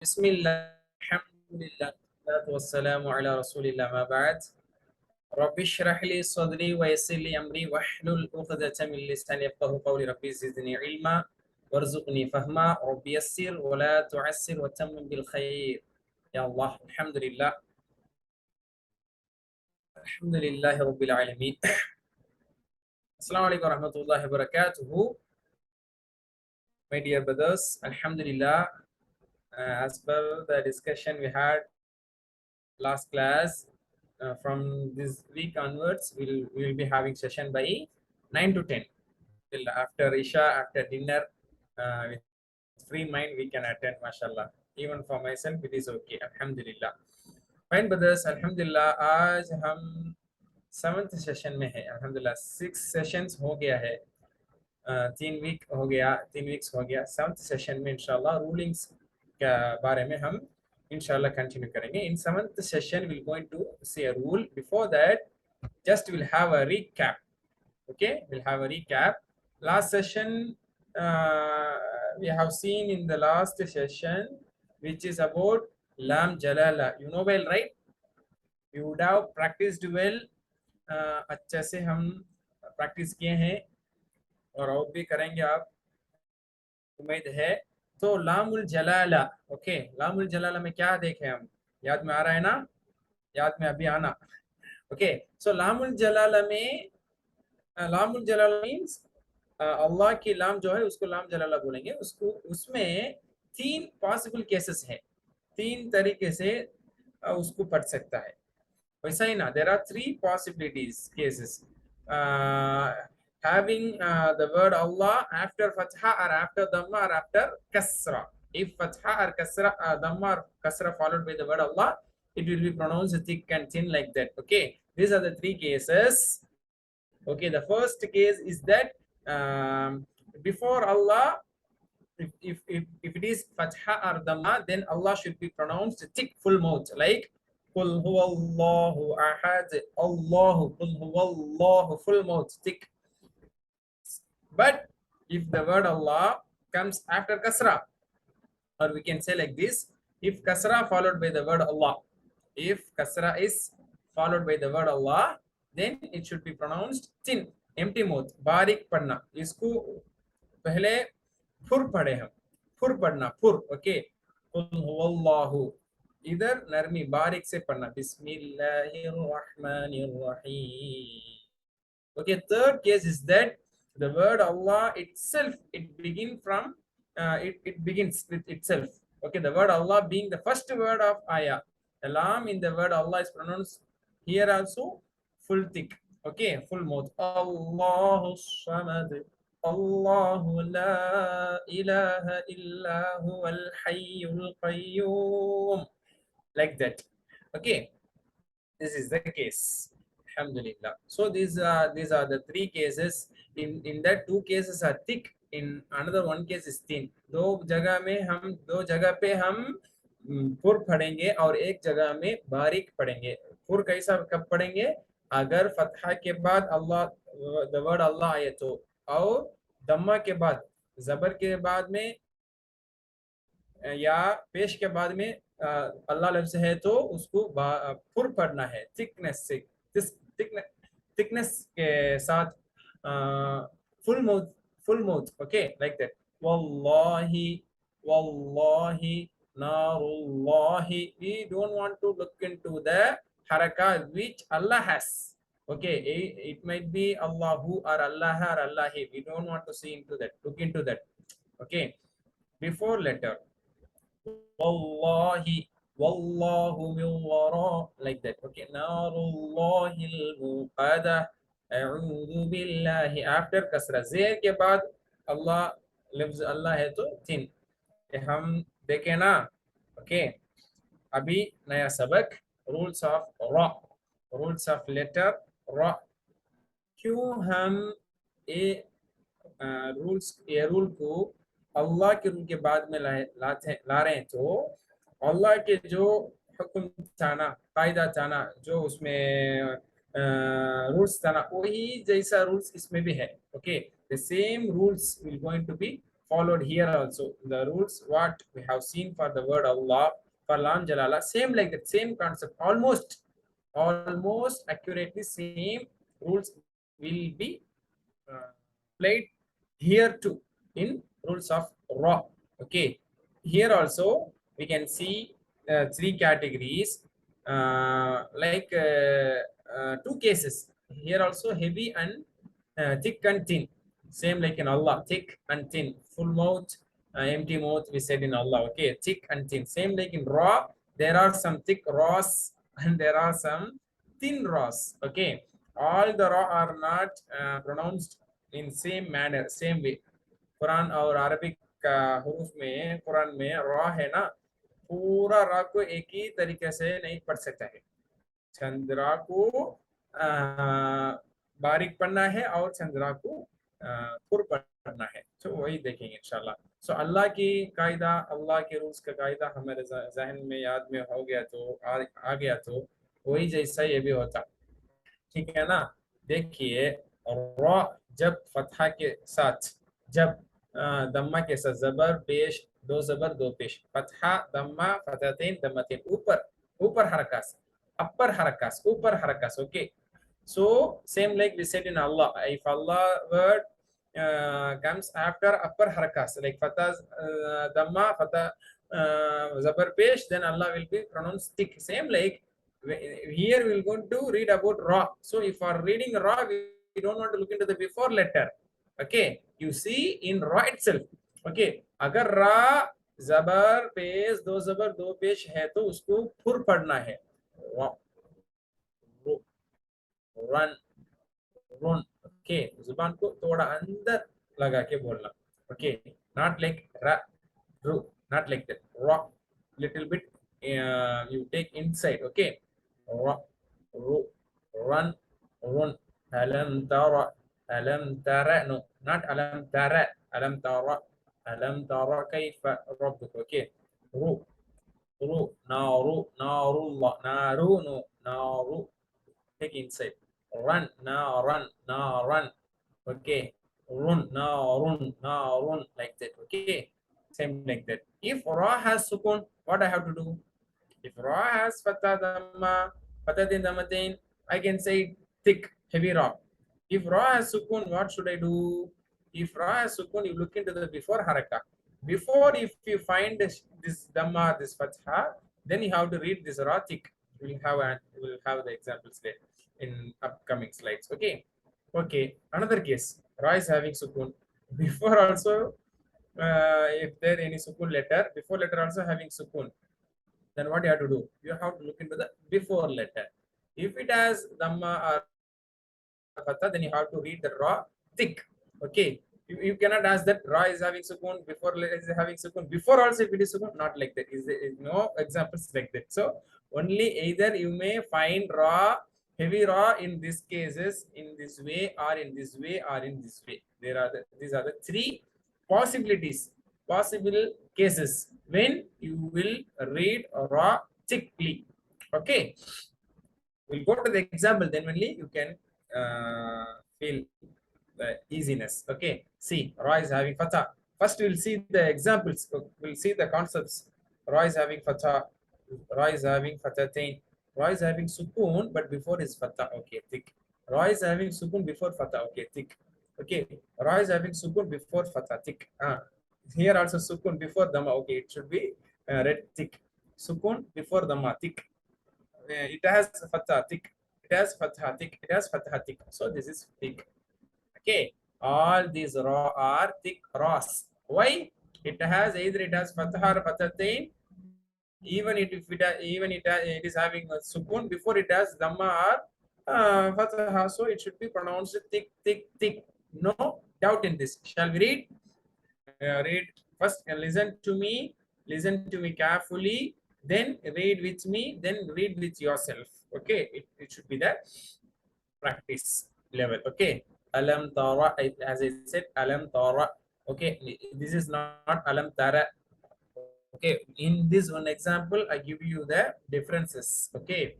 बिस्मिल्लाह अल्हम्दुलिल्लाह वस्सलातु वस्सलामु अला रसूलिल्लाह मा बाद रब्बि इश्रह ली सदरी व यस्सिर ली अमरी वहलुल उक़दतम मिन लिसानी यफ़क़हू क़ौली रब्बि ज़िदनी इल्मा वरज़ुक़नी फ़हमा रब्बि यस्सिर व ला तुअस्सिर व तम्मिम बिल खैर या अल्लाह अल्हम्दुलिल्लाहि रब्बिल आलमीन। अस्सलामु अलैकुम व रहमतुल्लाहि व बरकातुहू। My dear brothers, Alhamdulillah, as per the discussion we had last class, from this week onwards, we will be having session by 9 to 10. Till after Isha, after dinner, with free mind, we can attend, mashallah. Even for myself, it is okay. Alhamdulillah. Fine, brothers, Alhamdulillah, आज हम 7th session में है. Alhamdulillah, 6 sessions हो गया है. 3 weeks हो गया. 7th session में इंशाल्लाह रूलिंग्स के बारे में हम इंशाल्लाह कंटिन्यू करेंगे. In 7th session we're going to see a rule. Before that, just we'll have a recap. Okay, we'll have a recap. Last session, we have seen in the last session, which is about lam jalala. You know well, right? You would have practiced well. अच्छे से हम practice किए हैं और और भी करेंगे, आप उम्मीद है. तो लामुल जलाला, ओके, लामुल जलाला में क्या देखें हम? याद में आ रहा है ना? याद में अभी आना. ओके, सो लामुल जलाला में, लामुल जलाला मीन्स अल्लाह की लाम जो है उसको लाम जलाला बोलेंगे. उसको उसमें 3 पॉसिबल केसेस है. 3 तरीके से उसको पढ़ सकता है. वैसा ही ना, there are 3 possibilities cases having the word Allah after fatha or after dhamma or after kasra. If fatha or kasra, dhamma or kasra followed by the word Allah, it will be pronounced thick and thin like that. Okay, these are the 3 cases. Okay, the first case is that before Allah, if it is fatha or dhamma, then Allah should be pronounced thick, full mouth, like Qul huwallahu ahad, Allahu, Qul huwallahu, full mouth, thick. But if the word Allah comes after kasra, or we can say like this, if kasra followed by the word Allah, if kasra is followed by the word Allah, then it should be pronounced thin, empty mouth, बारीक पढ़ना. इसको पहले फुर पढ़े हम, फुर पढ़ना, फुर. ओके, कुल हुवल्लाहु, इधर नरमी बारीक से पढ़ना, बिस्मिल्लाहिर्रहमानिर्रहीम. Okay, third case is that the word Allah itself, it begins from it begins with itself. Okay, the word Allah being the first word of ayah, the lam in the word Allah is pronounced here also full thick. Okay, full mouth. Allahu samad, Allahu la ilaha illa huwal hayyul qayyum, like that. Okay, this is the case. Alhamdulillah. So these are the 3 cases. In that 2 cases are thick, in another 1 case is thin. दो जगह पे हम फुर पढ़ेंगे और एक जगह में बारीक पढ़ेंगे. फुर कैसा कब पढ़ेंगे? अगर फतहा के बाद अल्लाह, द वर्ड अल्लाह आए तो, और दम्मा के बाद, जबर के बाद में या पेश के बाद में अल्लाह लफ्ज है तो उसको फुर पढ़ना है, थिकनेस से, थिकनेस के साथ, full mouth, full mouth. Okay, like that. वल्लाही, वल्लाही, नारुल्लाही. We don't want to look into the haraka which Allah has. Okay, it might be Allahu or Allah or Allahi. We don't want to see into that, look into that. Okay, before letter, wallahi, wallahu min wara, like that. Okay, narullahil muqada, a'udhu billahi, after kasra. ज़ेर के बाद अल्लाह, लफ्ज अल्लाह है तो तीन. हम देखें ना. ओके, अभी नया सबक, रूल्स ऑफ रा, रूल्स ऑफ लेटर रा. क्यों हम ये रूल को अल्लाह के रूल के बाद में ला रहे हैं? तो अल्लाह के जो हुक्म था ना, कायदा था ना, जो उसमें रूल्स था ना, वही जैसा रूल्स इसमें भी है. Okay, the same rules will going to be followed here also. The rules what we have seen for the word Allah, for Lam Jalala, same like that, same concept, almost accurately same rules will be played here too in rules of Ra. Okay, here also we can see three categories, two cases. Here also heavy and thick and thin. Same like in Allah, thick and thin, full mouth, empty mouth. We said in Allah. Okay, thick and thin. Same like in Ra, there are some thick Ra's and there are some thin Ra's. Okay, all the Ra are not pronounced in same manner, same way. Quran और Arabic हरूफ में कुरान में रा है ना, पूरा रा को एक ही तरीके से नहीं पढ़ सकता है। चंद्रा को बारीक पढ़ना है और चंद्रा को पुर पढ़ना है। तो वही देखेंगे इंशाल्लाह। सो अल्लाह की कायदा, अल्लाह के रूल्स का कायदा हमारे जहन में याद में हो गया तो आ गया तो वही जैसा ये भी होता, ठीक है ना। देखिए रा जब फतहा के साथ, जब दम्मा के साथ, जबर पेश, दो जबर दो पेश, फतहा दम्मा फतहतैन दम्मतैन, ऊपर ऊपर हरकत, upper harakas, upper harakas. Okay, so same like we said in Allah, if Allah word comes after upper harakas like fatah dhamma fatah zabar pesh, then Allah will be pronounced thick. Same like here we're going to read about ra. So if we are reading ra, we don't want to look into the before letter. Okay, you see in ra itself. Okay, अगर ra जबर पेश दो जबर दो पेश है तो उसको फुर पढ़ना है, रन run. Okay, जुबान को थोड़ा अंदर लगा के बोलना. Okay, not like ra, ru, not like that. Ra, little bit you take inside. Okay, ra, ru, run, run. Alam tara, no, not alam tara, alam tara kaifa rabbuk. Okay, ru, ru, naru, narullah, naru, no, naru. Take inside. Run, now run, now run. Okay, run, now run, like that. Okay, same like that. If ra has sukun, what I have to do? If ra has fatha dhamma, fatha din dhammatain, I can say thick, heavy ra. If ra has sukun, what should I do? If ra has sukun, you look into the before haraka. Before, if you find this dhamma, this fatha, then you have to read this ra thick. We'll have the examples there in upcoming slides. Okay, okay. Another case, ra is having sukun. Before also, if there any sukun letter, before letter also having sukun, then what you have to do? You have to look into the before letter. If it has dhamma or fatha, then you have to read the ra thick. Okay, you cannot ask that ra is having sukun, before is having sukun, before also if it is sukun, not like that. Is no examples like that. So only either you may find ra, heavy ra in these cases, in this way or in this way or in this way. These are the three possibilities, possible cases when you will read ra thickly. Okay, we'll go to the example, then only you can feel the easiness. Okay, see, ra is having fatha. First we'll see the examples, we'll see the concepts. Ra is having fatha, ra is having fathatain, ra is having sukun but before is fatha. Okay, thick. Ra is having sukun before fatha. Okay, thick. Okay, ra is having sukun before fatha, thick. Here also sukun before dhamma. Okay, it should be read thick. Sukun before dhamma, thick. It has fatha, thick. It has fatha, thick. It has fatha, thick. So this is thick. Okay, all these raw are thick raws. Why? It has either it has fatha or fathatain. Even it is having a sukun before it has dhamma or fatha, so it should be pronounced thick, thick, thick. No doubt in this. Shall we read? Read first. Listen to me carefully. Then read with me. Then read with yourself. Okay, it should be the practice level. Okay. Alam tara, as I said, alam tara. Okay, this is not alam tara. Okay, in this one example, I give you the differences. Okay,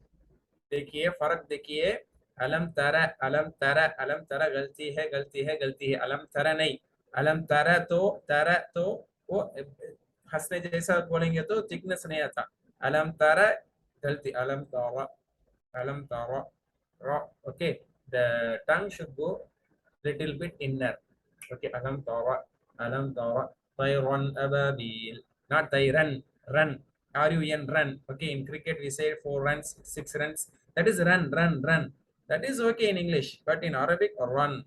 देखिए फर्क देखिए, अलम तरा गलती है, अलम तरा नहीं, अलम तारा तो वो हंसने जैसा बोलेंगे तो थिकनेस नहीं आता. अलम तारा गलती. अलम तारा ra. Okay, the tongue should go little bit inner. Okay, alam tara tayran ababil, not tayran. Run, run, run. Okay, in cricket we say 4 runs, 6 runs. That is run. That is okay in English, but in Arabic run.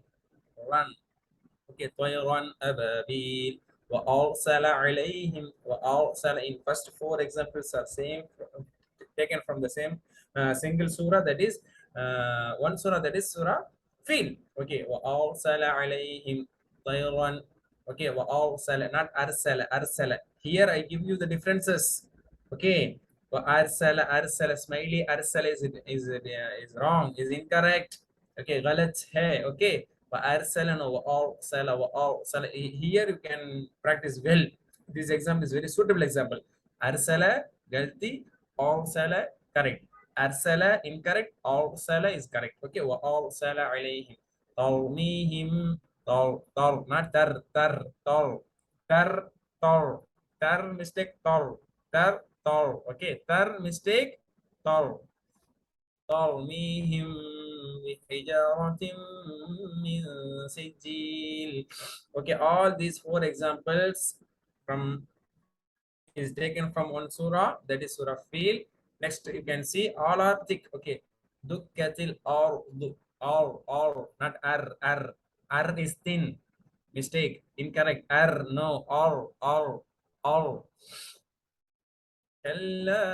Okay, طيرا أبابيل وأرسل عليهم وأرسل. In first 4 examples are same, taken from the same single surah, that is one surah, that is surah Fil. Okay, وأرسل عليهم طيرا. Okay, وأرسل, not أرسل. Here I give you the differences. Okay, وأرسل smiley أرسل is wrong, is incorrect. Okay, غلط है. Okay, وأرسلنا وأرسل. Here you can practice well. This example is very suitable example. أرسل guilty, أرسل correct. أرسل incorrect, أرسل is correct. Okay, وأرسل عليهم ترميهم not تر تر mistake تر. Okay, تر mistake تر. ترميهم بحجارة من سجيل. Okay, all these 4 examples from is taken from one surah, that is Surah Fil. Next, you can see all are thick. Okay, Dukkatil or not r is thin. Mistake, incorrect. No, or. كلا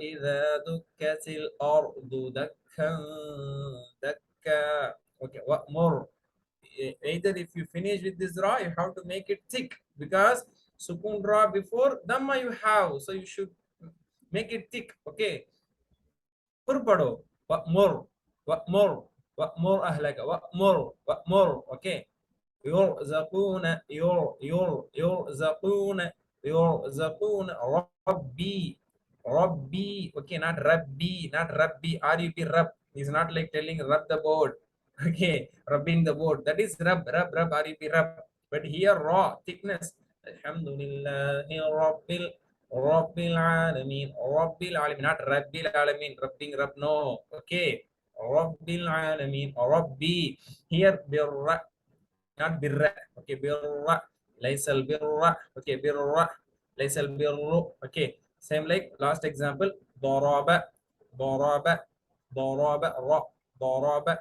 إذا دكت الأرض دكا دكا. Okay, what more? Either if you finish with this ra, you have to make it thick because sukun ra before dhamma you have, so you should make it thick. Okay, purpado. What more? What more? What more ahlaka? What more? What more? Okay. يرزقون يرزقون يرزقون ربي. Okay, not rabbi. R-U-B, rab is not like telling rub the board. Okay, rubbing the board, that is rub R-U-B, rub. But here raw thickness. Alhamdulillahi rabbil alamin, not rabbil alamin, rubbing rub. No. Okay, rabbil alamin, rabbi. Here birra, not birra. Okay, birra. Laysal birra. Okay, birra. Laysal birru. Okay, same like last example. Daraba. Daraba. Daraba. Ra. Daraba.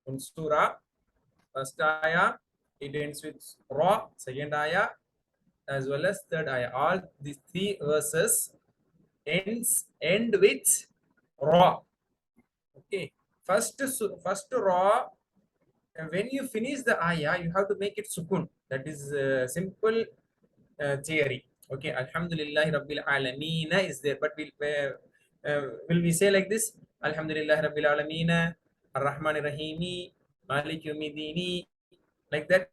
In surah, first ayah, it ends with ra. Second ayah, as well as third ayah. All these 3 verses end with ra. Okay, first ra. When you finish the ayah, you have to make it sukun. That is simple theory. Okay, Alhamdulillahi Rabbil Alameen is there, but will we say like this? Alhamdulillahi Rabbil Alameen, Ar-Rahman Ar-Rahimi, Malik Yawmiddini, like that.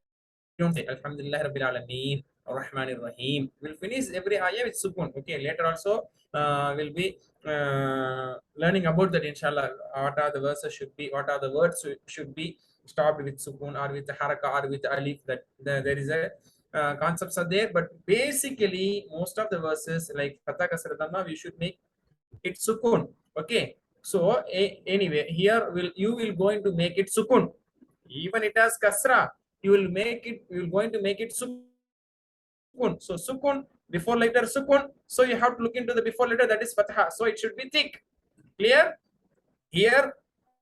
Don't say Alhamdulillah Rabbil Alameen, Ar-Rahman Ar-Rahim. We'll finish every ayah with sukun. Okay, later also we'll be learning about that, inshallah. What are the verses should be, what are the words should be stopped with sukun or with haraka or with alif. That there is a concepts are there, but basically most of the verses like Fatha Kasra Dhamma, we should make it sukun. Okay, so anyway, here you will going to make it sukun. Even it has kasra, you will going to make it sukun. So sukun, before letter sukun, so you have to look into the before letter, that is fatha, so it should be thick. Clear? Here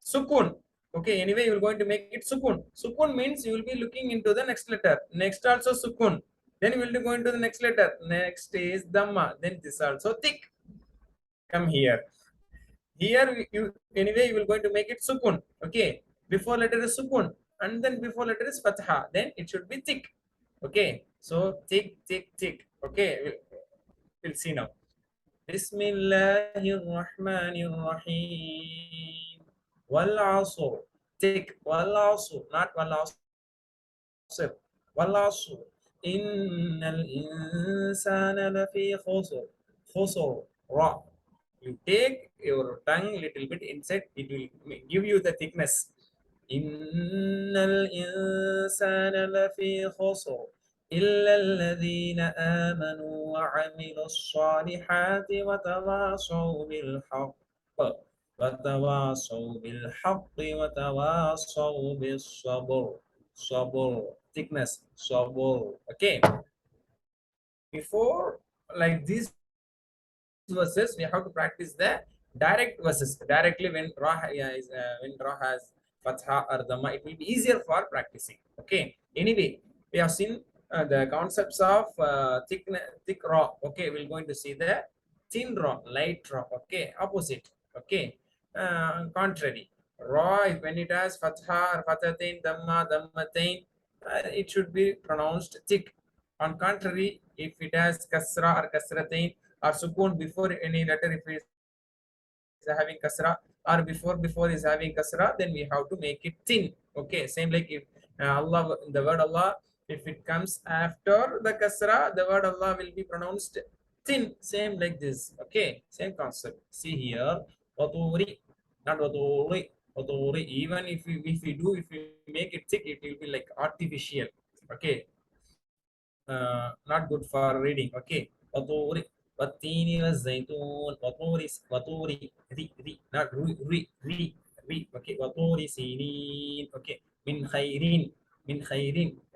sukun. Okay, anyway, you will going to make it sukun. Sukun means you will be looking into the next letter. Next also sukun. Then you will be going to the next letter. Next is dhamma. Then this also thick. Come here. Here you anyway you will going to make it sukun. Okay, before letter is sukun and then before letter is fatha, then it should be thick. Okay, so thick. Okay, we'll see now. Bismillahirrahmanirrahim. Wal asr. Thick. Wal asr, not wal asr. Wal asr. Innal insana lafi khusr. Khusr. Ra. You take your tongue little bit inside, it will give you the thickness. إن الإنسان لفي خسر إلا الذين آمنوا وعملوا الصالحات وتواصوا بالحق وتواصوا بالحق وتواصوا بالصبر. صبر, thickness, صبر. Okay, before like these verses, we have to practice the direct verses directly when Ra, yeah, is, when Ra has Fatha or Dhamma, it will be easier for practicing. Okay. Anyway, we have seen the concepts of thick Ra. Okay, we're going to see the thin Ra, light Ra. Okay, opposite. Okay, contrary. Ra, when it has Fatha or Fathatain, Dhamma, Dhammatain, it should be pronounced thick. On contrary, if it has Kasra or Kasratain, or sukun before any letter, if it is having kasra, or before is having kasra, then we have to make it thin. Okay, same like if Allah, the word Allah, if it comes after the kasra, the word Allah will be pronounced thin. Same like this. Okay, same concept. See here, waturi, not waturi, waturi. Even if we make it thick, it will be like artificial. Okay, not good for reading. Okay, waturi, watini والزيتون waturi, ri, not ri. Okay, waturi sinin. Okay, min khairin,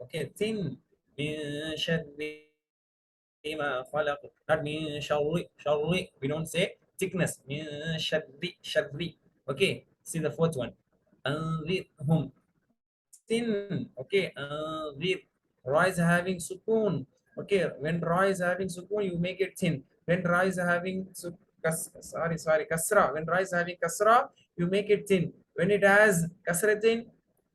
Okay, thin, min sharri ما خلق, not min sharri. We don't say thickness. Min sharri. Okay, see the fourth one. أنذرهم thin. Okay, with Ra is having sukun. Okay, when Ra is having sukun, you make it thin. When Ra is having kasra. When Ra is having kasra, you make it thin. When it has kasratin,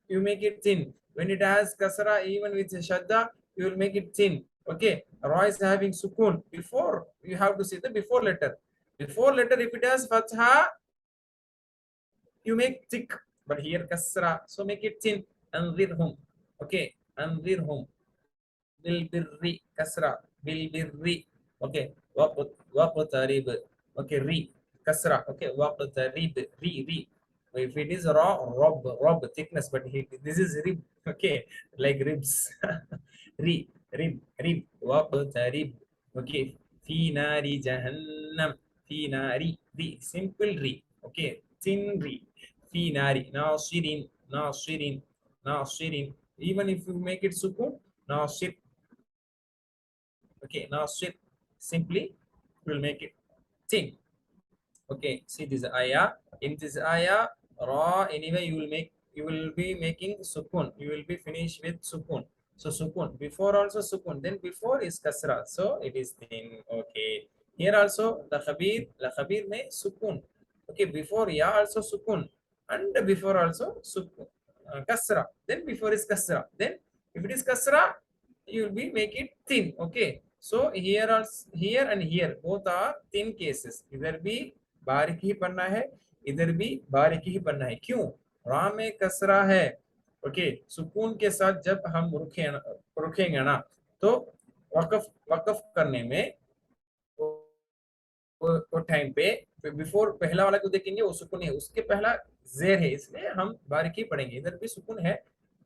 you make it thin. When it has kasra, even with shadda, you will make it thin. Okay, Ra is having sukun. Before, you have to see the before letter. Before letter, if it has fatha, you make thick, but here kasra, so make it thin. Anzirhum. Okay, anzirhum. Bil birri, kasra. Bil birri. Okay, waqtarib. Okay, ri, kasra. Okay, waqtarib, ri. If it is raw, rob, thickness, but this is rib. Okay, like ribs. rib, waqtarib. Okay, fi nari jahannam. Fi nari, ri, simple ri. Okay, thin ri. Fi nari, nasirin. Even if you make it sukun, nasir. Okay, nasir. Simply, will make it thin. Okay, see this ayah. In this ayah, ra, anyway, you will be making sukun. You will be finished with sukun. So sukun. Before also sukun. Then before is kasra. So it is thin. Okay. Here also the khabir may sukun. Okay, before ya also sukun. And before also sukun. Kasra. Then before is kasra. Then if it is kasra, you will be make it thin. Okay. So here also, here and here both are thin cases. Either be बारीक ही पढ़ना है, इधर भी बारीक ही पढ़ना है. क्यों? रा में कसरा है. ओके, सुकून के साथ जब हम रुकेंगे ना, तो वकफ वकफ करने में वो टाइम पे बिफोर पहला वाला को देखेंगे, वो सुकून है, उसके पहला जेर है, इसलिए हम बारीकी पढ़ेंगे. इधर भी सुकून है,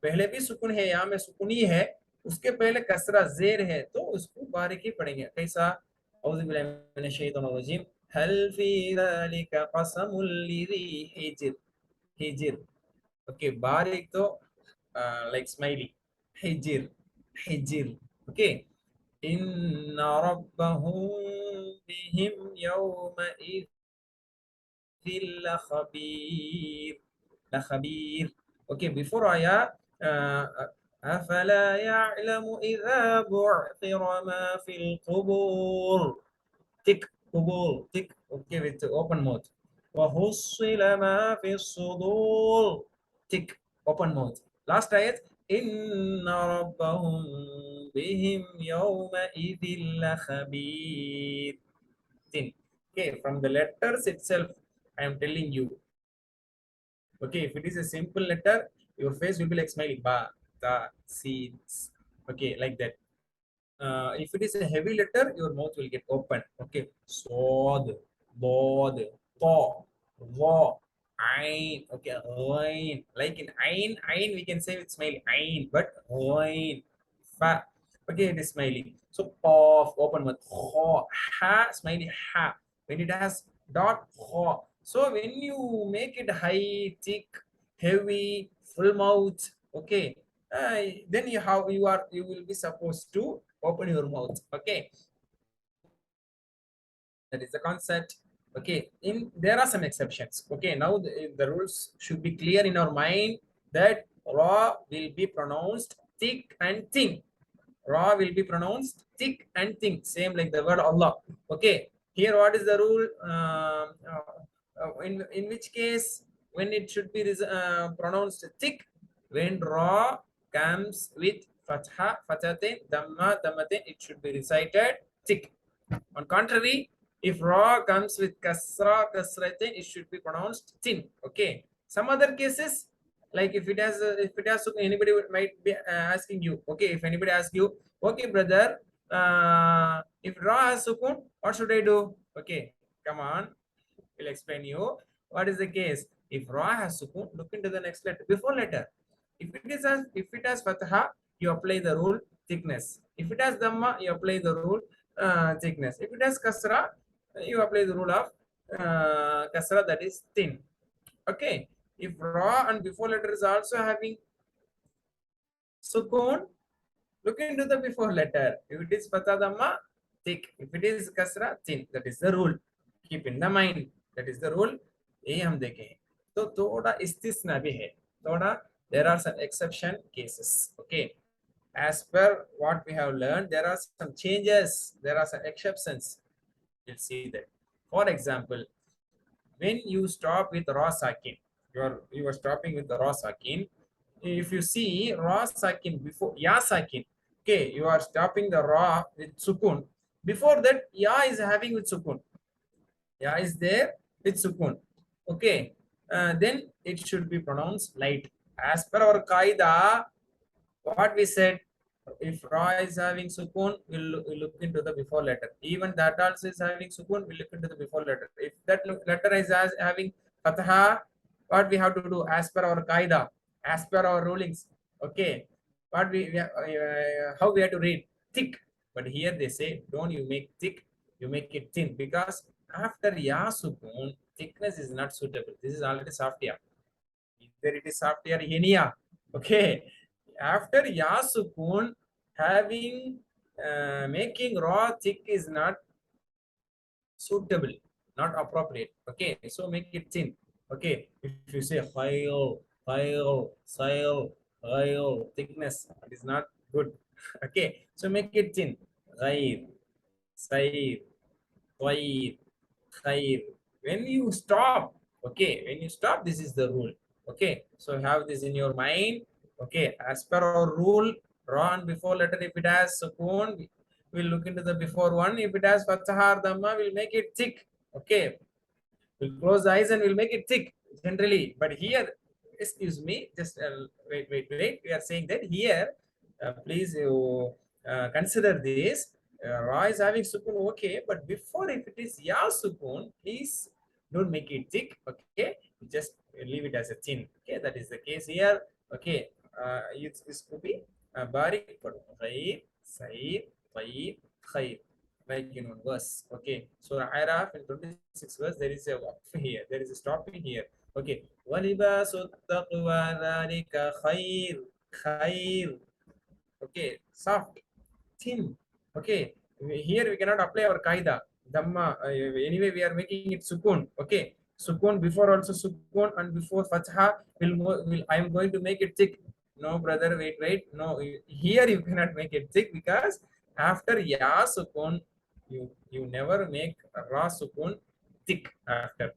पहले भी सुकून है, यहाँ में सुकून ही है, उसके पहले कसरा जेर है, तो उसको बारीकी पढ़ेंगे. कैसा? औज़ु बिल्लाहि मिनश शैतानिर रजीम. हल फी ज़ालिका क़समुल लिज़ी हिज्र. हिज्र. ओके, बारीक तो like smiley. हिज्र, हिज्र. Okay. إن ربهم بهم يومئذ لخبير. لخبير. Okay, before ayah أفلا يعلم إذا بعثر ما في القبور. Tick, قبور, tick. Okay, with open mouth. وحصل ما في الصدور. Tick, open mouth. Last ayat. إن ربهم بهم يومئذ لخبير. Thin. Okay, from the letters itself, I am telling you. Okay, if it is a simple letter, your face will be like smiling. Ba, ta, si. Okay, like that. If it is a heavy letter, your mouth will get open. Okay, sword, bod, to, wa. Ain. Okay, Ain. Like in Ain we can say with smile Ain, but Ain. Fa. Okay, it is smiling. So off, open mouth. Ho, ha, smiley ha. When it has dot ho. So when you make it high, thick, heavy, full mouth, okay, then you will be supposed to open your mouth. Okay, that is the concept. Okay, in there are some exceptions. Okay, now the rules should be clear in our mind that raw will be pronounced thick and thin. Raw will be pronounced thick and thin, same like the word Allah. Okay, here what is the rule? In which case when it should be pronounced thick, when raw comes with fatha, fathatin, dhamma, dhammatin, it should be recited thick. On contrary, if ra comes with kasra, kasratin, it should be pronounced thin. Okay. Some other cases, like if it has, anybody might be asking you. Okay, if anybody asks you, okay, brother, if ra has sukun, what should I do? Okay, come on, we'll explain you what is the case. If ra has sukun, look into the next letter, before letter. If it has fatha, you apply the rule thickness. If it has dhamma, you apply the rule thickness. If it has kasra, you apply the rule of kasra, that is thin. Okay. If ra and before letter is also having sukun, look into the before letter. If it is fatha dhamma, thick. If it is kasra, thin. That is the rule. Keep in the mind. That is the rule. ये हम देखें तो थोड़ा इस्तिस्ना भी है थोड़ा there are some exception cases. Okay, as per what we have learned, there are some changes, there are some exceptions. You'll see that. For example, when you stop with raw sakin, you are stopping with the raw sakin. If you see raw sakin before ya sakin, okay, you are stopping the raw with sukun. Before that, ya is having with sukun. Ya is there with sukun. Okay, then it should be pronounced light. As per our qaida, what we said, if ra is having sukun, we'll look into the before letter. Even that also is having sukun, we'll look into the before letter. If that letter is having fatha, what we have to do as per our qaida, as per our rulings. Okay, what how we have to read thick. But here they say, don't you make thick, you make it thin, because after ya sukun, thickness is not suitable. This is already soft ya. Either it is soft ya henia. Okay, after ya sukun, having making raw thick is not suitable, not appropriate. Okay, so make it thin. Okay, if you say khayl, thickness, it is not good. Okay, so make it thin. Ghayr, sayr, طيب, khair. When you stop, okay, when you stop, this is the rule. Okay, so have this in your mind. Okay, as per our rule, raw and before letter, if it has sukun, we'll look into the before one. If it has fatha or dhamma, we'll make it thick. Okay, we'll close the eyes and we'll make it thick generally. But here, excuse me, just wait. We are saying that here, please you consider this. Ra is having sukun, okay, but before if it is ya sukun, please don't make it thick. Okay, just leave it as a thin. Okay, that is the case here. Okay, it's could be barik, khair, sayyid, tayyib, khair, like in one verse. Okay, so Araf in 26 verse, there is a waqf here, there is a stopping here. Okay, walibasu taqwa dhalika khair, khair. Okay, soft, thin. Okay, here we cannot apply our qaida dhamma. Anyway, we are making it sukun. Okay, sukun before also sukun and before fatha will I am going to make it thick. No, brother, wait. No, here you cannot make it thick, because after ya sukun, you never make ra sukun thick after.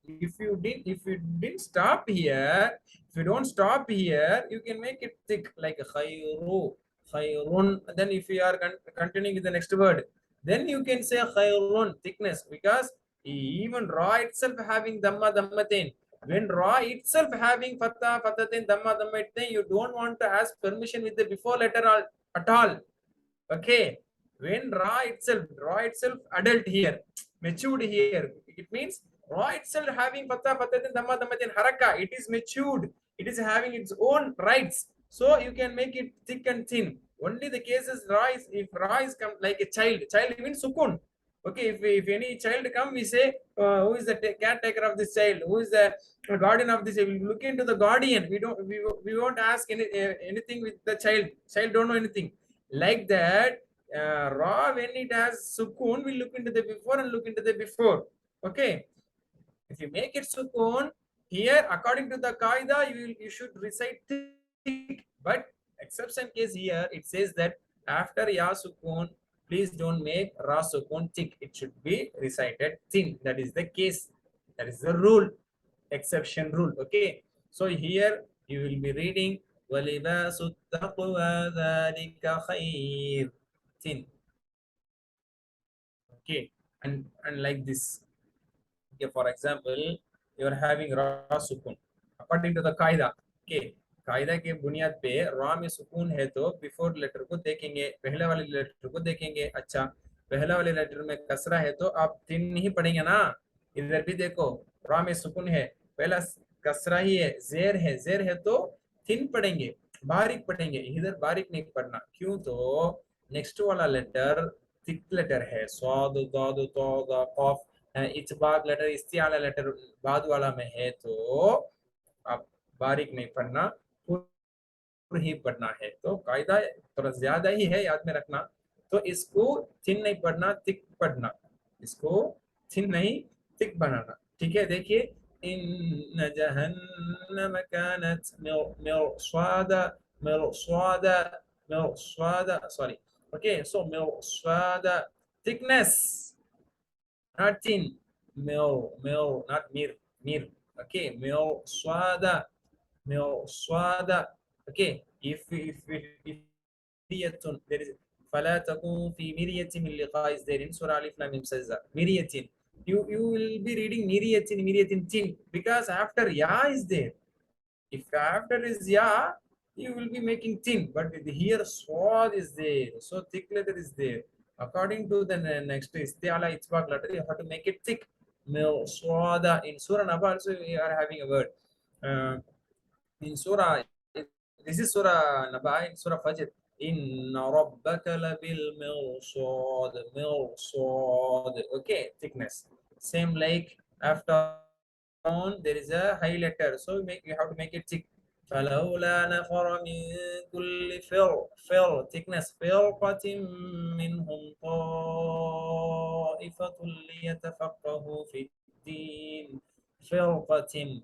If you didn't stop here, if you don't stop here, you can make it thick like khayru, khayrun. Then if you are continuing with the next word, then you can say khayrun, thickness, because even ra itself having dhamma dhammatain, when ra itself having fatha fathatain dhamma dhammatain, you don't want to ask permission with the before letter at all. Okay, when ra itself adult here, matured here, it means Ra itself having fatha, fathatin, dhamma, dhammatin, haraka. It is matured. It is having its own rights. So you can make it thick and thin. Only the cases Ra is, if Ra is come like a child. Child means sukun. Okay, if any child come, we say, who is the caretaker of this child? Who is the guardian of this child? We look into the guardian. We won't ask anything with the child. Child don't know anything. Like that, Ra, when it has sukun, we look into the before and look into the before. Okay, if you make it sukun, here according to the qaida, you should recite thick. But exception case here, it says that after ya sukun, please don't make ra sukun thick. It should be recited thin. That is the case. That is the rule. Exception rule. Okay. So here you will be reading وَلِبَاسُ التَّقْوَى ذَلِكَ خَيْرٌ. Thin. Okay. And like this. Okay, for example, you are having ra sukun according to the qaida. Okay, कायदा के बुनियाद पे रा में सुकून है तो before letter को देखेंगे, पहले वाले लेटर को देखेंगे। अच्छा, पहले वाले लेटर में कसरा है तो आप तीन नहीं पढ़ेंगे ना। इधर भी देखो, रा में सुकून है, पहला कसरा ही है, जेर है तो तीन पढ़ेंगे, बारीक पढ़ेंगे। इधर बारीक नहीं पढ़ना, क्यों? तो नेक्स्ट वाला लेटर थिक लेटर है, स्वाद दाद तो कॉफ, इतबाक लेटर, इस्तिआला लेटर बाद वाला में है, तो आप बारीक नहीं पढ़ना, पूरा ही पढ़ना है। तो कायदा थोड़ा ज्यादा ही है, याद में रखना। तो इसको थिन नहीं पढ़ना, थिक पढ़ना। इसको थिन नहीं, थिक बनाना। ठीक है, देखिए, इन जहन्नम कानत मिरसादा, मिरसादा, मिरसादा, सॉरी। Okay, so मिरसादा, thickness, not thin. Mil, not mir. Okay, mirsada, mirsada. Okay, if there is فلا تكون في مرية من لقاء is there in Surah Alif Lam Mim says that miryatin. You will be reading miryatin tin, because after ya is there. If after is ya, you will be making thin, but here swad is there, so thick letter is there. According to the next istiala itbaq letter, you have to make it thick. Swada. In Surah Naba also we are having a word. In Surah, this is Surah Naba. In Surah Fajr, Inna rabbaka labil mirsad, mirsad. Okay, thickness. Same like after on there is a high letter, so you have to make it thick. فلولا نفر من كل فر thickness فرقة منهم طائفة ليتفقهوا في الدين. فرقة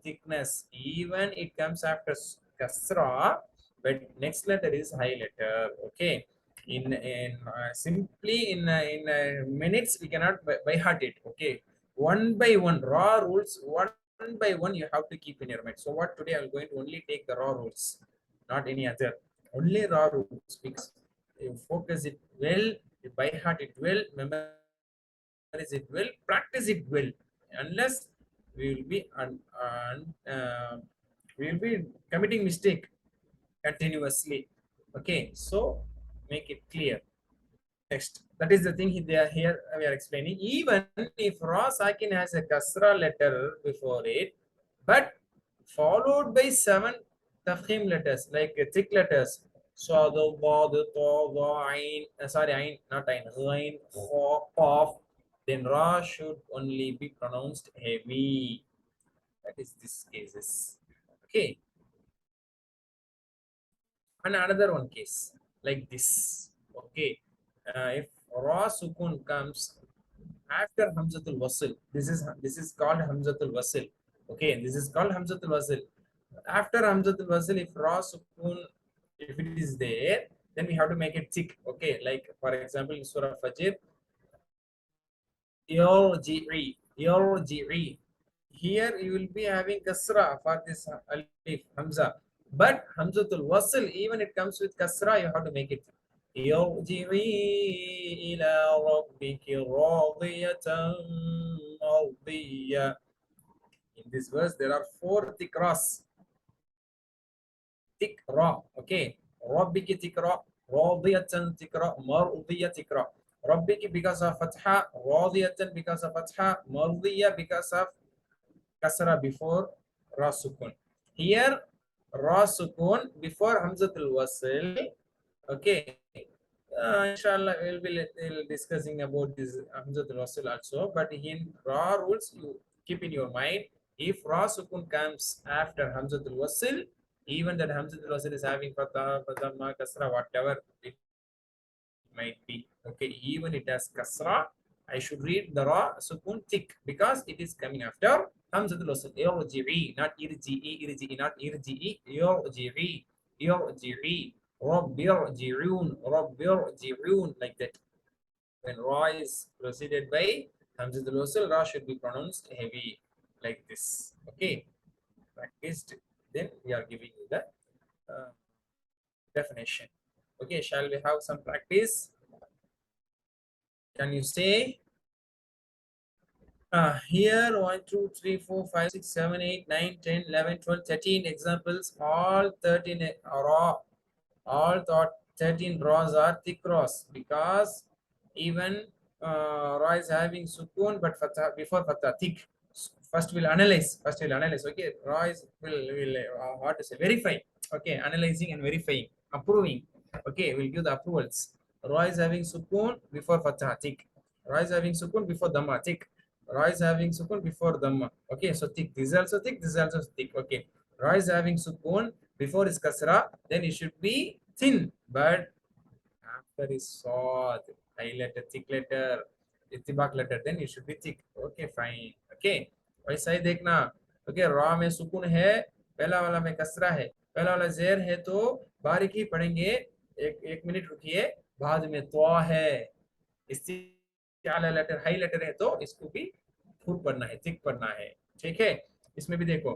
thickness, even it comes after kasra, but next letter is high letter. Okay, in simply in minutes we cannot by heart it. Okay, one by one raw rules, one by one you have to keep in your mind. So what today I'm going to only take the raw rules, not any other, only raw rules, because you focus it well, you by heart it well, memorize it well, practice it well. Unless we will be we will be committing mistake continuously. Okay, so make it clear. Next, that is the thing here we are explaining. Even if Ra Sakin has a Kasra letter before it, but followed by 7 Tafkhim letters, like thick letters. Sad, Bad, Ta, Ain, sorry, Ain, not Ain, Ghain, Kha, Qaf, then Ra should only be pronounced heavy. That is this cases. Okay. And another one case like this. Okay, if Ra Sukun comes after Hamzatul Wasl, this is called Hamzatul Wasl. Okay, this is called Hamzatul Wasl. After Hamzatul Wasl, if Ra Sukun, if it is there, then we have to make it thick. Okay, like for example in Surah Fajr, Yarji'i. Here you will be having kasra for this alif hamza, but hamzatul wasl, even it comes with kasra, you have to make it. Yarji'i ila rabbiki radiyatan mardiya. In this verse there are 4 tikras. Tikra, okay. Rabbiki tikra, radiyatan tikra, mardiya tikra. Rabbiki because of fatha, radiyatan because of fatha, mardiya because of kasra before ra sukun. Here ra sukun before hamzatul wasl. Okay. Inshallah, we'll discussing about this hamzatul wasl also. But in ra rules, you keep in your mind, if ra sukun comes after hamzatul wasl, even that hamzatul wasl is having fatha, dhamma, kasra, whatever it might be. Okay, even it has kasra, I should read the ra sukun thick because it is coming after hamzatul wasl. Irji'i, not irji'i, not irji'i, irji'i, irji'i. Rabbirji'un, like that. When ra is preceded by hamzatul wasl, ra should be pronounced heavy, like this. Okay, practiced. Then we are giving you the uh, definition. Okay, shall we have some practice? Can you say? Here 1, 2, 3, 4, 5, 6, 7, 8, 9, 10, 11, 12, 13 examples. All 13 raw, all thought 13 raws are thick raws because even raw is having sukun but fatha before fatha thick. First we'll analyze. Okay, raw is will what to say, verify. Okay, analyzing and verifying, approving. Okay, we'll give the approvals. Raw is having sukun before fatha thick. Ra is having sukun before dhamma thick. Ra is having sukun before dhamma. Okay, so thick. This is also thick. This is also thick. Okay. Ra is having sukun before is kasra. Then it should be thin. But after is sad, high letter, thick letter, itibak letter, then it should be thick. Okay, fine. Okay. वैसा ही देखना. Okay, ra में सुकून है, पहला वाला में कसरा है, पहला वाला जेर है तो बारीक ही पढ़ेंगे. एक मिनट रुकिए. बाद में तो है. इससे आला लेटर हाई लेटर है तो इसको भी फुल पढ़ना है, थिक पढ़ना है. ठीक है. इसमें भी देखो,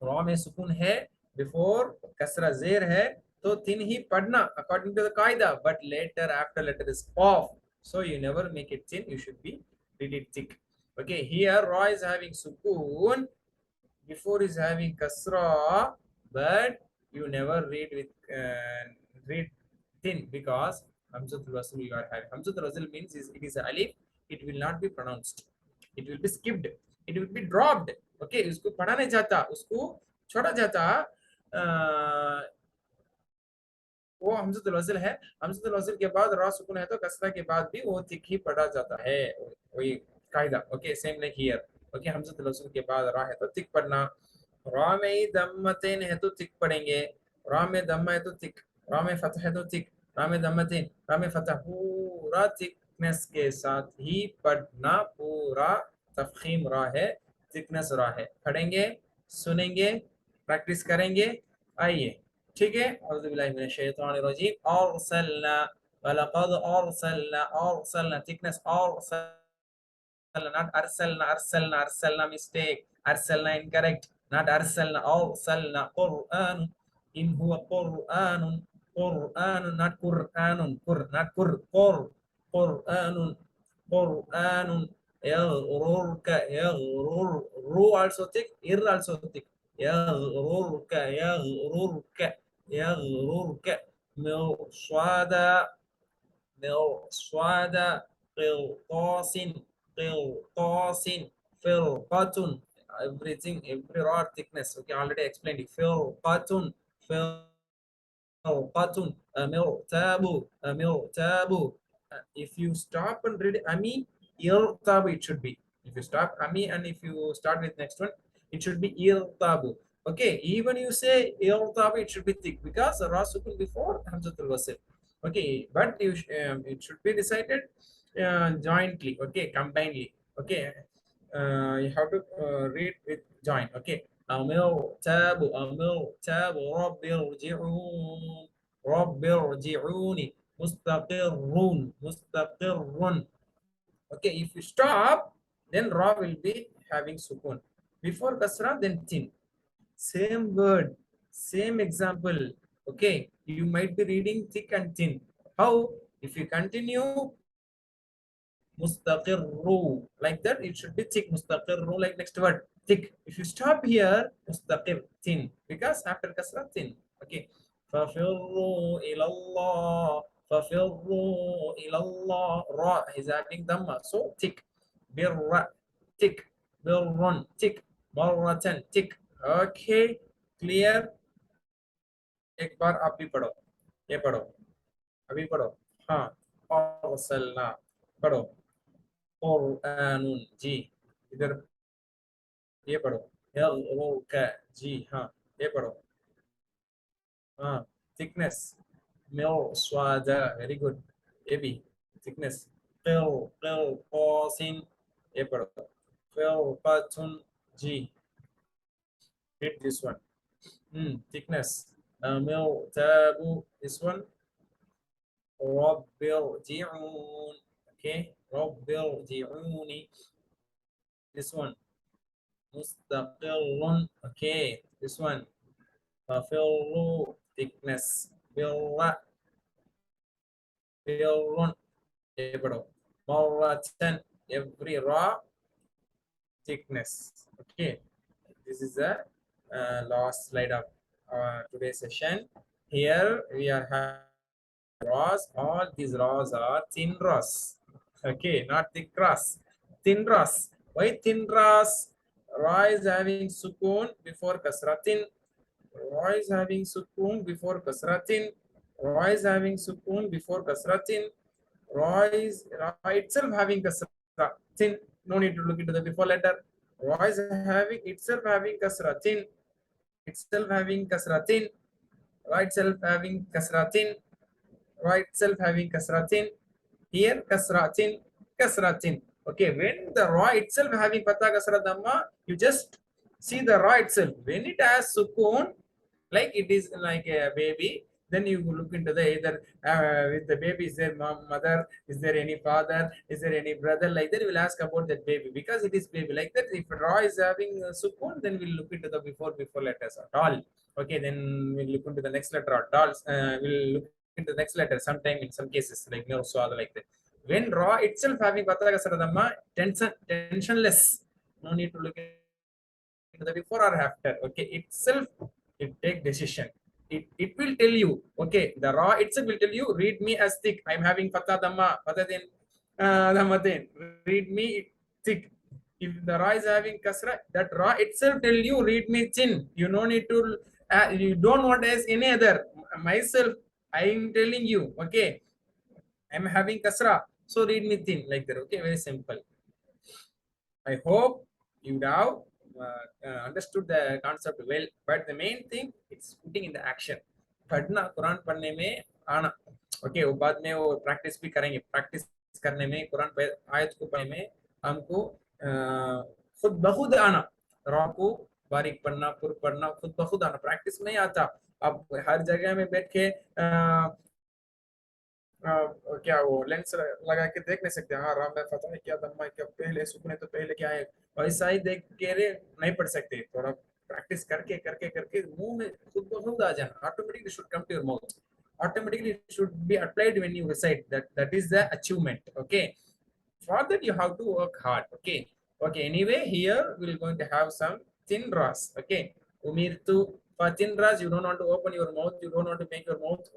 रॉ में सुकून है, बिफोर कसरा जेर है तो थिन ही पढ़ना अकॉर्डिंग टू द कायदा. But letter after letter is off, so you never make it thin, you should be read it thick. Okay, here ra is having sukoon, before is having kasra, but you never read with read thin because hamzatul wasl you are having. Hamzatul wasl means it is a alif, it will not be pronounced, it will be skipped, it will be dropped. Okay, उसको पढ़ा नहीं जाता, उसको छोड़ा जाता. वो हमजतुल वज़ल है. हमजतुल वज़ल के बाद रा सुकून है तो कसरा के बाद भी वो थिक ही पढ़ा जाता है. वही कायदा. Okay, same like here. Okay, हमजतुल वज़ल के बाद रा है तो थिक पढ़ना. रा में ही दम्मतेन है तो थिक पढ़ेंगे. रा में दम्मा है तो थिक, रा में फतह है तो थिक, रा में दम्मतेन, रा में फतह, पूरा थिकनेस के साथ ही पढ़ना. पूरा तफखीम रा है, थिकनेस रा है. पढ़ेंगे, सुनेंगे, प्रैक्टिस करेंगे. आइए. ठीक है. औज़ुबिल्लाहि अरसलना वलक़द अरसलना thickness not arsalna mistake, arsalna incorrect, not arsalna Qur'an, in huwa Qur'anun, not Qur'anun, not Qur'anun, ru also thick, also thick, يغررك مرصاد قرطاس قرطاس فرقة. Everything, every rod thickness. Okay, already explained it. فرقة فرقة مرتاب. If you stop and read ami, irtab it should be. If you stop ami and if you start with next one, it should be irtabu. Okay, even you say irtabu, it should be thick because ra sukun before hamzatul wasl. Okay, but it should be recited jointly. Okay, combinedly. Okay, you have to read with joint. Okay, tabu rabbi irji'un rabbi irji'uni mustaqirrun. Okay, if you stop, then ra will be having sukun. Before kasra, then thin. Same word, same example. Okay, you might be reading thick and thin. How? If you continue mustaqirru like that, it should be thick. Mustaqirru like next word, thick. If you stop here, mustaqir, thin, because after kasra, thin. Okay. فَفِرُّوا إِلَى اللَّهِ فَفِرُّوا إِلَى اللَّهِ. Ra is having dhamma. So tick. Birra, tick. Birrun, tick. Marratan, tick. Okay, clear. एक बार आप भी पढ़ो, ये पढ़ो, अभी पढ़ो. हाँ, अरसलना पढ़ो. कुरआनुन जी, इधर ये पढ़ो. यगरुका जी, हाँ ये पढ़ो. हाँ, thickness. मिरस्वादा, very good. ये भी thickness. क़िरक़ासिन, ये पढ़ो. क़िरक़तुन जी, read this one. Thickness. मिरताबु, this one. ربِّرْجِعُونِ, okay. ربِّرْجِعُونِ, this one. مستقر, okay. This one. فَفِرُّوا, thickness. بِرَّ, بِرٌ, ये पढ़ो. مرة, every ra, thickness. Okay, this is the last slide of today's session. Here we are having raws. All these raws are thin raws. Okay, not thick raws. Thin raws. Why thin raws? Ra is having sukoon before kasratin. Ra is having sukoon before kasratin. Ra is having sukoon before kasratin. Ra itself having kasratin. No need to look into the before letter. Ra is having itself having kasratin. Itself having kasratin. Ra itself having kasratin. Ra itself having kasratin. Here kasratin, kasratin. Okay, when the ra itself having fatha kasra dhamma, you just see the ra itself. When it has sukoon, like it is like a baby, then you look into the either with the baby, is there mother, is there any father, is there any brother, like that you will ask about that baby because it is baby. Like that, if ra is having sukoon, then we'll look into the before letters at all. Okay, then we'll look into the next letter or dolls. We'll look into the next letter sometime in some cases, like no, so like that. When ra itself having patha kasra dhamma, tensionless, no need to look into the before or after. Okay, itself it take decision. It will tell you. Okay, the ra itself will tell you, read me as thick. I'm having fatha dhamma, fathatin dhammatin. Read me thick. If the ra is having kasra, that ra itself tell you, read me thin. You no need to. You don't want as any other. Myself, I am telling you. Okay, I'm having kasra, so read me thin, like that. Okay, very simple. I hope you have understood the concept well, but the main thing it's putting in the action. पढ़ना कुरान पढ़ने में आना. Okay, वो बाद में वो practice भी करेंगे. प्रैक्टिस करने में कुरान आयत को पढ़ने में हमको खुद बखुद आना. रा को बारीक पढ़ना, पुर पढ़ना, खुद बखुद आना. प्रैक्टिस नहीं आता. अब हर जगह में बैठ के क्या वो लेंस लगा के देख नहीं सकते. हाँ, राम में फतह है क्या, दम्मा है क्या, पहले सुकून है तो पहले क्या है, वैसा ही देख के नहीं पढ़ सकते. थोड़ा प्रैक्टिस करके करके करके मुंह में खुद ब खुद आ जाना. Automatically should come to your mouth. Automatically it should be applied when you recite. That is the achievement. Okay, for that you have to work hard. Okay, okay, anyway, here we're going to have some thin ras. Okay, umirtu. For thin ras, you don't want to open your mouth, you don't want to make your mouth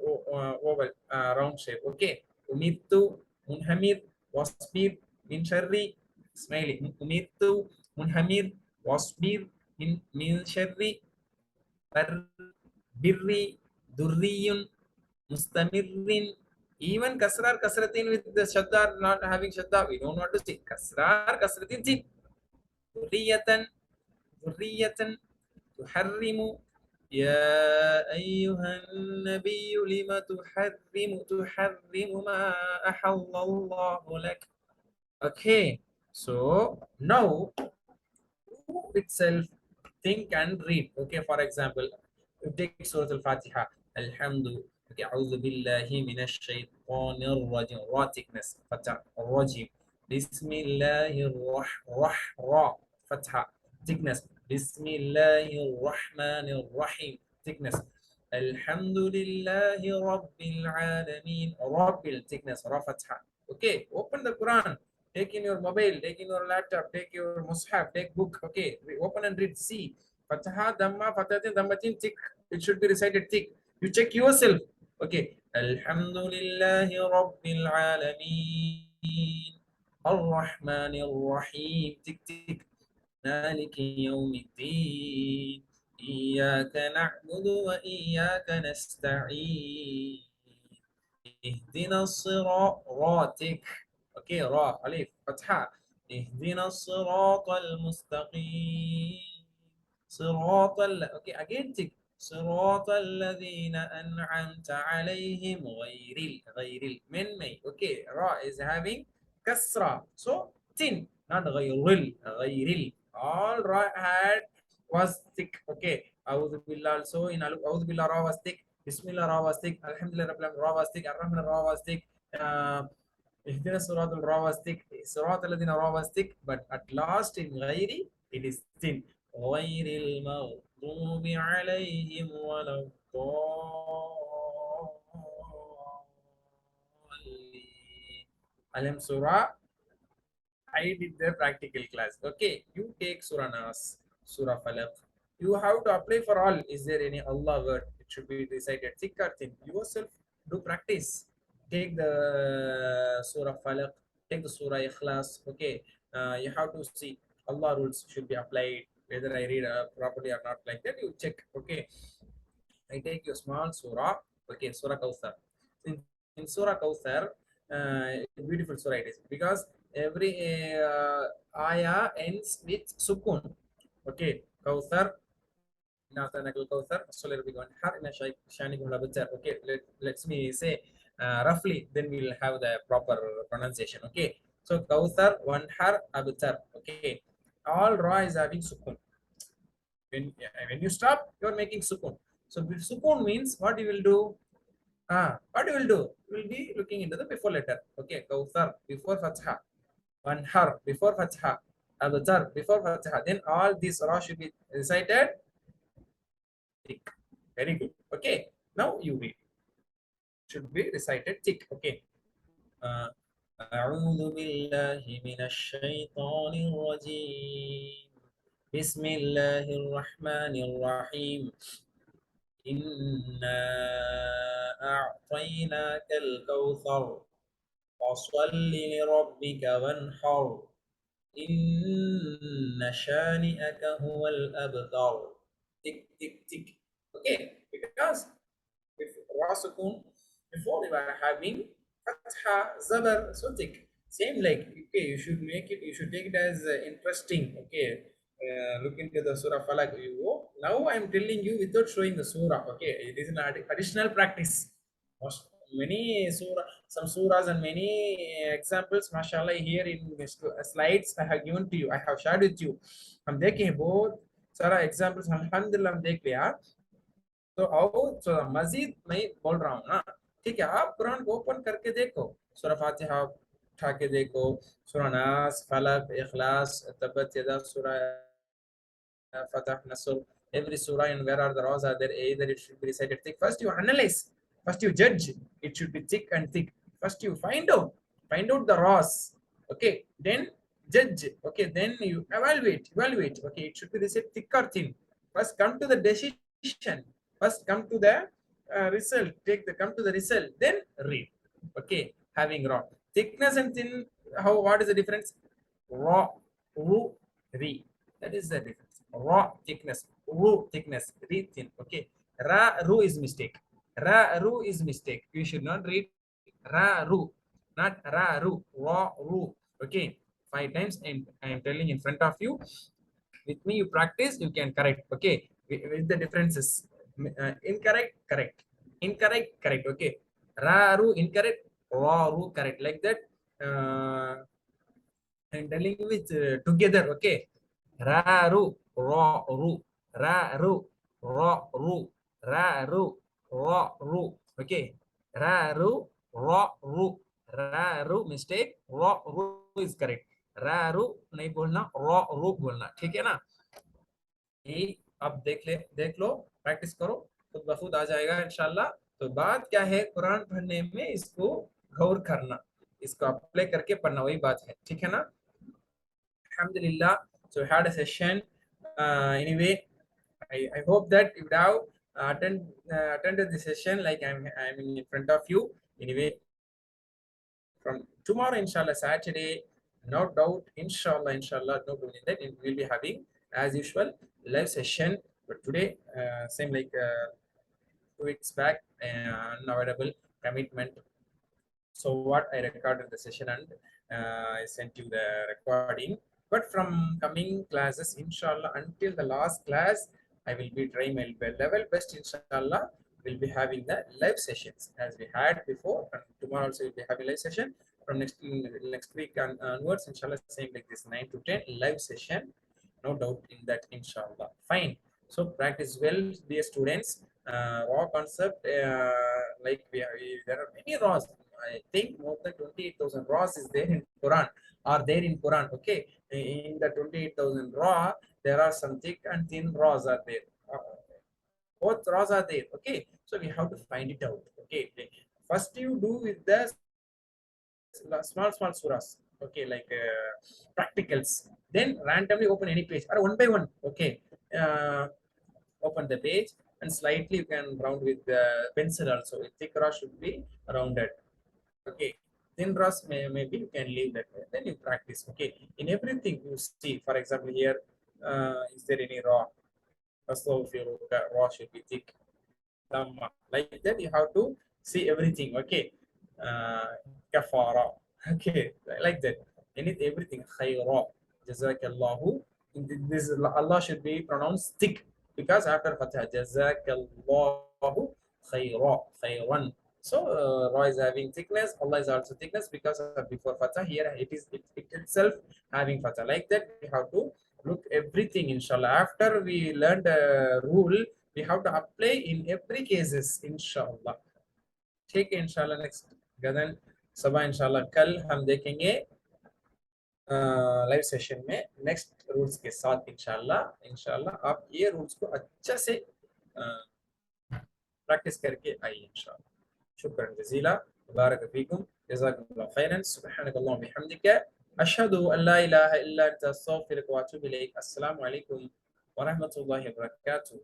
oval, round shape. Okay, umirtu, munhamir, wasbir, min sharri, smiley. Umirtu, munhamir, wasbir, min sharri, birri, durriyun, mustamirrin. Even kasrar kasratin with the shadda not having shadda, we don't want to see kasrar kasratin. See, durriyatan, durriyatan, tuharrimu. يا أيها النبي لم تحرم ما أحل الله لك. Okay, so now itself think and read. Okay, for example, take Surah Al-Fatiha. Alhamdu. Okay, أعوذ بالله من الشيطان الرجيم. Ra thickness, Fatha, Rajim. Bismillahir Rahmanir Fatha, thickness. Bismillahir Rahmanir Rahim, thickness. Alhamdulillahi Rabbil Alameen. Rabbil, thickness, Ra Fatha. Okay, open the Quran. Take in your mobile, take in your laptop, take your mushaf, take book. Okay, open and read. See, Fataha, Dhamma, Fatatin, Dhammatin, thick. It should be recited thick. You check yourself. Okay. Alhamdulillahi Rabbil Alameen. Ar-Rahman Ar-Rahim. Tick tick. مالك يوم الدين إياك نعبد وإياك نستعين اهدنا الصراط راتك اوكي راء الف فتحة اهدنا الصراط المستقيم اوكي again tick صراط الذين أنعمت عليهم من مي اوكي راء is having كسرة so tin not غير all right had was thick okay أعوذ بالله also in أعوذ بالله ra was thick Bismillah Ra was thick. Alhamdulillah Rabbil Alamin Ra was thick. Ar-Rahman Ra was thick. Ihdina Surat al-Ra was thick. Surat al-Ladina Ra was thick. But at last in Ghairi, it is thin. غير المغضوب عليهم ولا الضالين. Alam Surah I did the practical class. Okay, you take Surah Nas, Surah Falaq. You have to apply for all. Is there any Allah word? It should be recited. Thick or thin. Yourself do practice. Take the Surah Falaq, take the Surah Ikhlas. Okay, you have to see Allah rules should be applied. Whether I read properly or not, like that, you check. Okay, I take your small surah. Okay, Surah Kauthar. In Surah Kauthar, beautiful surah it is because every ayah ends with sukun. Okay, Kauthar. Kauthar. Okay, let me say roughly, then we'll have the proper pronunciation. Okay, so Kauthar, one har, abtar. Okay, all ra is having sukun. When you stop, you're making sukun. So sukun means what you will do? What you will do? You will be looking into the before letter. Okay, Kauthar before Fatha, Wanhar before Fatha, Abtar before Fatha. Then all these ra should be recited. Tick. Very good. Okay, now you read. Should be recited tick. Okay. أعوذ بالله من الشيطان الرجيم بسم الله الرحمن الرحيم إنا أعطيناك الكوثر فصل لربك وانحر إن شانئك هو الأبتر tick tick tick okay because if Rasukun before you are having Fatha Zabar so tick same like okay you should make it you should take it as interesting okay look into the surah falak you go now I'm telling you without showing the surah okay it is an additional practice many surah some surahs and many examples mashallah here in slides I have given to you I have shared with you हम देखें बहुत सारा examples alhamdulillah हम देख लिया तो आओ तो मजीद मैं बोल रहा हूँ ना ठीक है आप कुरान को ओपन करके देखो सूरह फातिहा उठा के देखो सूरह नास फलक इखलास तब्बत यदा सूरह Fatah, Nasr, every surah and where are the raws are there, either it should be recited thick. First you analyze, first you judge, it should be thick and thick. First you find out the raws, okay, then judge, okay, then you evaluate, okay, it should be recited thick or thin. First come to the decision, first come to the result, come to the result, then read, okay, having raw. Thickness and thin, what is the difference? Raw, ru, re. That is the difference. Raw thickness, ru thickness, re thin. Okay. Ra ru is mistake. Ra ru is mistake. You should not read ra ru, not ra ru. Raw ru. Okay. 5 times I am telling in front of you. With me, you practice. You can correct. Okay. With the differences. Incorrect, correct. Incorrect, correct. Okay. Ra ru incorrect. Raw ru correct. Like that. I'm telling you with together. Okay. Raru, ro, ru, raru, ro, ru, raru, ro, ru. Okay. Raru, ro, ru, raru mistake, ro, ru is correct. रारू नहीं बोलना रो रू बोलना ठीक है ना ये आप देख लो प्रैक्टिस करो तो बहुत आ जाएगा इंशाल्लाह तो बात क्या है कुरान पढ़ने में इसको गौर करना इसको अप्लाई करके पढ़ना वही बात है ठीक है ना Alhamdulillah. So we had a session. Anyway, I hope that you would have attended the session like I'm in front of you. Anyway, from tomorrow, inshallah, Saturday, no doubt, inshallah, no doubt in that, we'll be having as usual live session. But today, same like 2 weeks back, unavoidable commitment. So what, I recorded the session and I sent you the recording. But from coming classes, inshallah, until the last class, I will be trying my level best, inshallah. We'll be having the live sessions as we had before, and tomorrow also we'll be having live session. From next week onwards, inshallah, same like this 9 to 10 live session. No doubt in that, inshallah. Fine. So practice well, dear students. Raw concept, like there are many raws. I think more than 28,000 raws is there in Quran, are there in Quran. Okay, in the 28,000 raw, there are some thick and thin raws are there. Both raws are there. Okay, so we have to find it out. Okay, first you do with the small surahs. Okay, like practicals. Then randomly open any page or one by one. Okay, open the page and slightly you can round with the pencil also. A thick raw should be rounded. Okay, thin raws maybe you can leave that way. Then you practice. Okay, in everything you see. For example, here, is there any raw? So if your raw should be thick. Like that, you have to see everything. Okay, kafara. Okay, like that. Everything khayra, jazakallahu. This Allah should be pronounced thick because after fatha, jazakallahu khayra, khayran. So ra is having thickness, Allah is also thickness because of before fatha. Here it itself having fatha. Like that, we have to look everything, inshallah. After we learned the rule, we have to apply in every cases, inshallah. ठीक है, इंशाल्लाह next गदन सुबह इंशाल्लाह कल हम देखेंगे live session में नेक्स्ट रूल्स के साथ, इंशाल्लाह आप ये रूल्स को अच्छा से प्रैक्टिस करके आइए इंशाल्लाह. शुक्रन जजीला, मुबारक फीकुम, जज़ाकुमुल्लाह खैरन, सुब्हानकल्लाह व बिहम्दिका, अशहदु अन ला इलाहा इल्ला अंता, अस्तगफिरुका व अतूबु इलैक. अस्सलामु अलैकुम व रहमतुल्लाहि व बरकातुहू.